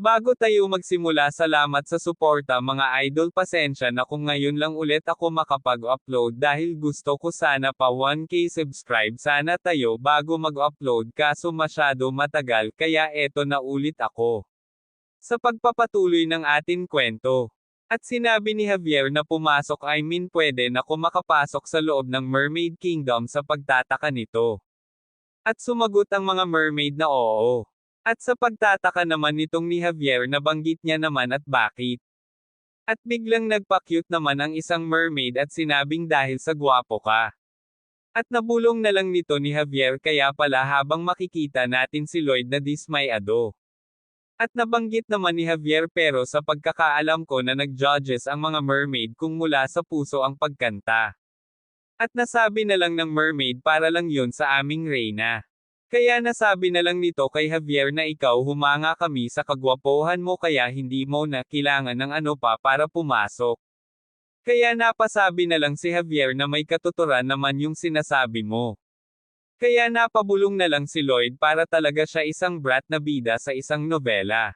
Bago tayo magsimula, salamat sa suporta mga idol. Pasensya na kung ngayon lang ulit ako makapag-upload dahil gusto ko sana pa 1K subscribe sana tayo bago mag-upload kaso masyado matagal kaya eto na ulit ako. Sa pagpapatuloy ng atin kwento. At sinabi ni Javier na pumasok, pwede na ako makapasok sa loob ng Mermaid Kingdom sa pagtataka nito. At sumagot ang mga mermaid na oo. At sa pagtataka naman nitong ni Javier nabanggit niya naman at bakit. At biglang nagpa-cute naman ang isang mermaid at sinabing dahil sa gwapo ka. At nabulong na lang nito ni Javier kaya pala habang makikita natin si Lloyd na dismayado. At nabanggit naman ni Javier pero sa pagkakaalam ko na nag-judges ang mga mermaid kung mula sa puso ang pagkanta. At nasabi na lang ng mermaid para lang yun sa aming reyna. Kaya nasabi na lang nito kay Javier na ikaw humanga kami sa kagwapohan mo kaya hindi mo na kailangan ng ano pa para pumasok. Kaya napasabi na lang si Javier na may katuturan naman yung sinasabi mo. Kaya napabulong na lang si Lloyd para talaga siya isang brat na bida sa isang nobela.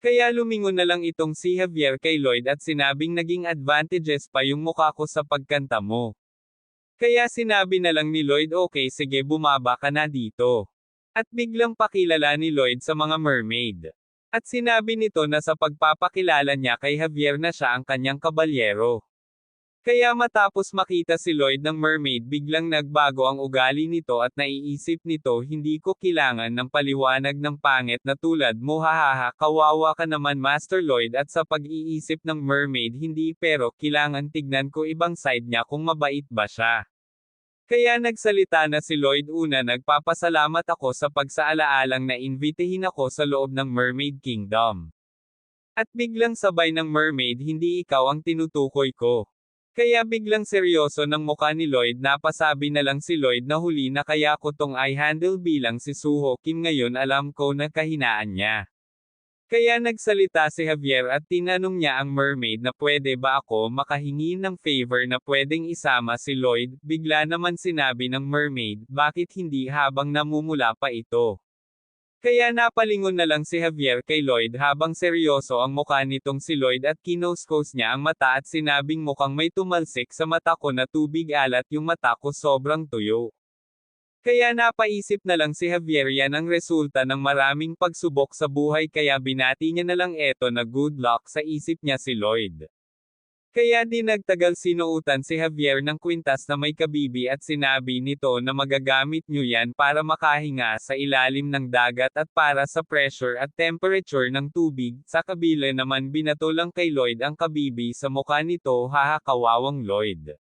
Kaya lumingon na lang itong si Javier kay Lloyd at sinabing naging advantages pa yung mukha ko sa pagkanta mo. Kaya sinabi na lang ni Lloyd okay sige bumaba ka na dito. At biglang pakilala ni Lloyd sa mga mermaid. At sinabi nito na sa pagpapakilala niya kay Javier na siya ang kanyang kabalyero. Kaya matapos makita si Lloyd ng mermaid biglang nagbago ang ugali nito at naiisip nito hindi ko kailangan ng paliwanag ng pangit na tulad mo hahaha kawawa ka naman Master Lloyd at sa pag-iisip ng mermaid hindi pero kailangan tignan ko ibang side niya kung mabait ba siya. Kaya nagsalita na si Lloyd una nagpapasalamat ako sa pagsaalaalang na imbitehin ako sa loob ng Mermaid Kingdom. At biglang sabay ng mermaid hindi ikaw ang tinutukoy ko. Kaya biglang seryoso ng mukha ni Lloyd napasabi na lang si Lloyd na huli na kaya ko tong i-handle bilang si Suho Kim ngayon alam ko na kahinaan niya. Kaya nagsalita si Javier at tinanong niya ang mermaid na pwede ba ako makahingi ng favor na pwedeng isama si Lloyd, bigla naman sinabi ng mermaid, bakit hindi habang namumula pa ito. Kaya napalingon na lang si Javier kay Lloyd habang seryoso ang mukha nitong si Lloyd at kinoskos niya ang mata at sinabing mukhang may tumalsik sa mata ko na tubig alat yung mata ko sobrang tuyo. Kaya napaisip na lang si Javier yan ang resulta ng maraming pagsubok sa buhay kaya binati niya na lang eto na good luck sa isip niya si Lloyd. Kaya di nagtagal sinuutan si Javier ng kwintas na may kabibi at sinabi nito na magagamit nyo yan para makahinga sa ilalim ng dagat at para sa pressure at temperature ng tubig. Sa kabila naman binato lang kay Lloyd ang kabibi sa mukha nito kawawang Lloyd.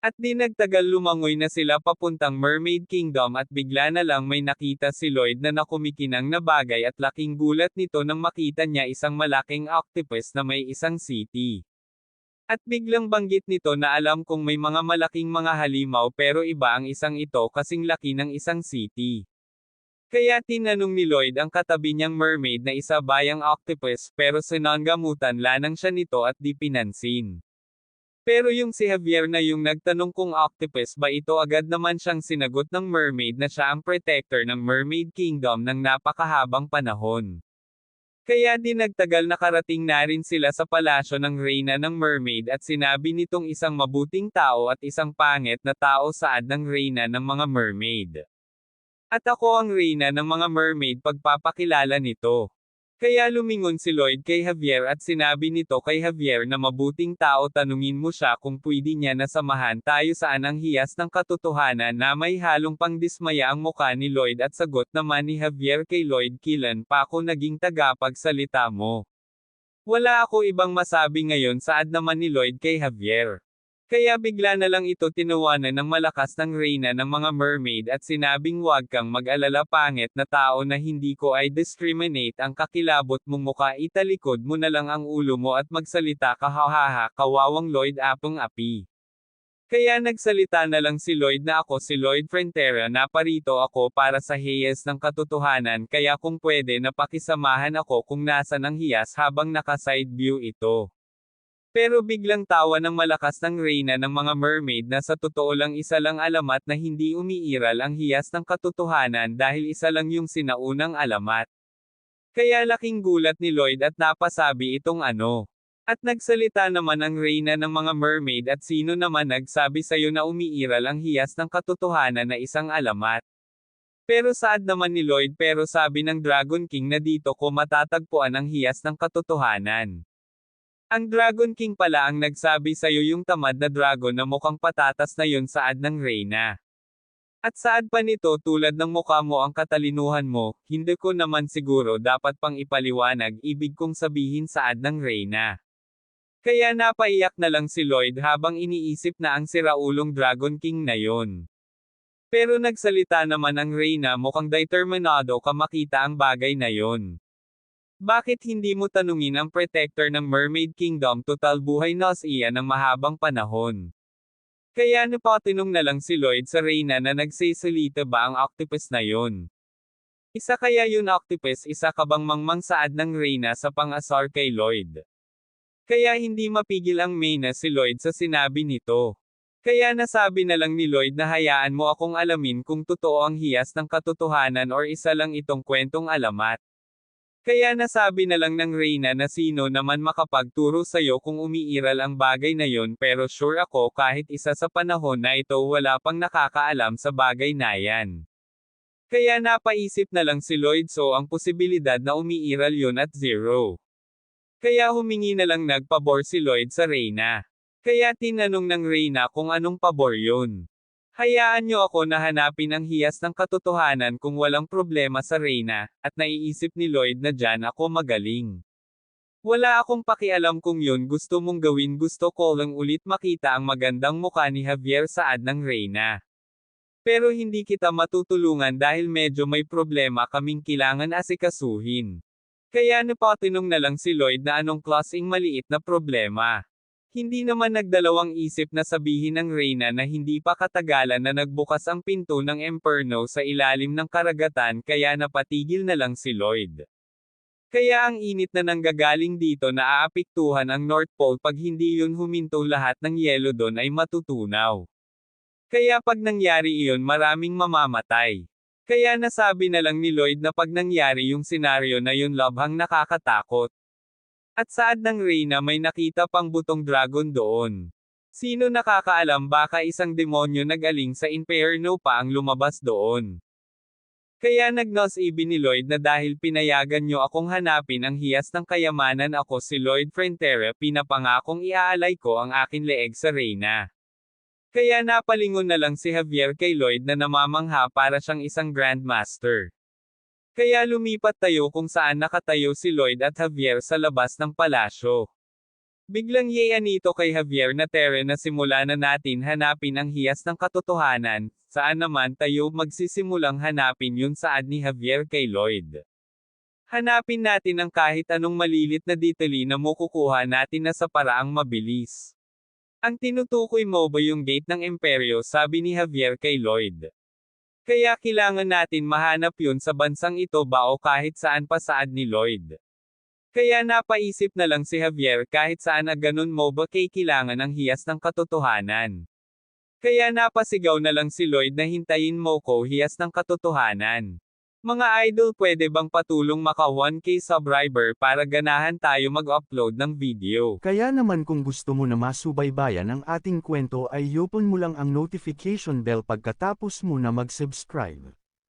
At di nagtagal lumangoy na sila papuntang Mermaid Kingdom at bigla na lang may nakita si Lloyd na nakumikinang na bagay at laking gulat nito nang makita niya isang malaking octopus na may isang city. At biglang banggit nito na alam kong may mga malaking mga halimaw pero iba ang isang ito kasing laki ng isang city. Kaya tinanong ni Lloyd ang katabi niyang mermaid na isa bayang octopus pero sinanggamutan lanang siya nito at di pinansin. Pero yung si Javier na yung nagtanong kung octopus ba ito agad naman siyang sinagot ng mermaid na siya ang protector ng Mermaid Kingdom ng napakahabang panahon. Kaya di nagtagal nakarating na rin sila sa palasyo ng reyna ng mermaid at sinabi nitong isang mabuting tao at isang pangit na tao saad ng reyna ng mga mermaid. At ako ang reyna ng mga mermaid pagpapakilala nito. Kaya lumingon si Lloyd kay Javier at sinabi nito kay Javier na mabuting tao tanungin mo siya kung pwede niya na samahan tayo saan ang hiyas ng katotohanan na may halong pangdismaya ang mukha ni Lloyd at sagot naman ni Javier kay Lloyd kailan pa ako naging tagapagsalita mo. Wala ako ibang masabi ngayon saad naman ni Lloyd kay Javier. Kaya bigla na lang ito tinawanan ng malakas ng reyna ng mga mermaid at sinabing huwag kang mag-alala pangit na tao na hindi ko ay discriminate ang kakilabot mong mukha italikod mo na lang ang ulo mo at magsalita ka hahaha kawawang Lloyd apong api. Kaya nagsalita na lang si Lloyd na ako si Lloyd Frontera na parito ako para sa hiyas ng katotohanan kaya kung pwede na pakisamahan ako kung nasan ang hiyas habang naka-side view ito. Pero biglang tawa ng malakas ng reyna ng mga mermaid na sa totoo lang isa lang alamat na hindi umiiral ang hiyas ng katotohanan dahil isa lang yung sinaunang alamat. Kaya laking gulat ni Lloyd at napasabi itong ano. At nagsalita naman ang reyna ng mga mermaid at sino naman nagsabi sa'yo na umiiral ang hiyas ng katotohanan na isang alamat. Pero saad naman ni Lloyd pero sabi ng Dragon King na dito ko matatagpuan ang hiyas ng katotohanan. Ang Dragon King pala ang nagsabi sa'yo yung tamad na dragon na mukhang patatas na yun saad ng reyna. At saad pa nito tulad ng mukha mo ang katalinuhan mo, hindi ko naman siguro dapat pang ipaliwanag ibig kong sabihin saad ng reyna. Kaya napaiyak na lang si Lloyd habang iniisip na ang siraulong Dragon King na yon. Pero nagsalita naman ang reyna mukhang determinado ka makita ang bagay na yon. Bakit hindi mo tanungin ang protector ng Mermaid Kingdom total buhay na siya ng mahabang panahon? Kaya napatinong na lang si Lloyd sa reyna na nagsisalita ba ang octopus na yon? Isa kaya yun octopus isa ka bang mangmang saad ng reyna sa pang-asar kay Lloyd? Kaya hindi mapigil ang May na si Lloyd sa sinabi nito. Kaya nasabi na lang ni Lloyd na hayaan mo akong alamin kung totoo ang hiyas ng katotohanan or isa lang itong kwentong alamat. Kaya nasabi na lang ng reyna na sino naman makapagturo sa'yo kung umiiral ang bagay na yon pero sure ako kahit isa sa panahon na ito wala pang nakakaalam sa bagay na yan. Kaya napaisip na lang si Lloyd so ang posibilidad na umiiral yon at zero. Kaya humingi na lang nagpabor si Lloyd sa reyna. Kaya tinanong ng reyna kung anong pabor yun. Hayaan niyo ako na hanapin ang hiyas ng katotohanan kung walang problema sa reyna, at naiisip ni Lloyd na dyan ako magaling. Wala akong pakialam kung yun gusto mong gawin gusto ko lang ulit makita ang magandang mukha ni Javier saad ng reyna. Pero hindi kita matutulungan dahil medyo may problema kaming kailangan asikasuhin. Kaya napatinong na lang si Lloyd na anong klaseng maliit na problema. Hindi naman nagdalawang isip na sabihin ng reyna na hindi pa katagalan na nagbukas ang pinto ng Inferno sa ilalim ng karagatan kaya napatigil na lang si Lloyd. Kaya ang init na nanggagaling dito na aapektuhan ang North Pole pag hindi yun huminto lahat ng yelo doon ay matutunaw. Kaya pag nangyari iyon maraming mamamatay. Kaya nasabi na lang ni Lloyd na pag nangyari yung senaryo na yun labhang nakakatakot. At saad ng reyna may nakita pang butong dragon doon. Sino nakakaalam baka isang demonyo nagaling sa Inferno pa ang lumabas doon. Kaya nagnos-ibi ni Lloyd na dahil pinayagan nyo akong hanapin ang hiyas ng kayamanan ako si Lloyd Frontera pinapangakong iaalay ko ang akin leeg sa reyna. Kaya napalingon na lang si Javier kay Lloyd na namamangha para siyang isang Grandmaster. Kaya lumipat tayo kung saan nakatayo si Lloyd at Javier sa labas ng palasyo. Biglang yeyanito kay Javier na Tere na simula na natin hanapin ang hiyas ng katotohanan, saan naman tayo magsisimulang hanapin yun saad ni Javier kay Lloyd. Hanapin natin ang kahit anong malilit na detali na makukuha natin na sa paraang mabilis. Ang tinutukoy mo ba yung gate ng Imperyo sabi ni Javier kay Lloyd. Kaya kailangan natin mahanap yun sa bansang ito ba o kahit saan pa saad ni Lloyd. Kaya napaisip na lang si Javier kahit saan na ganun mo ba kailangan ang hiyas ng katotohanan. Kaya napasigaw na lang si Lloyd na hintayin mo ko hiyas ng katotohanan. Mga idol pwede bang patulong maka 1K subscriber para ganahan tayo mag-upload ng video. Kaya naman kung gusto mo na masubaybayan ang ating kwento ay i-open mo lang ang notification bell pagkatapos mo na mag-subscribe.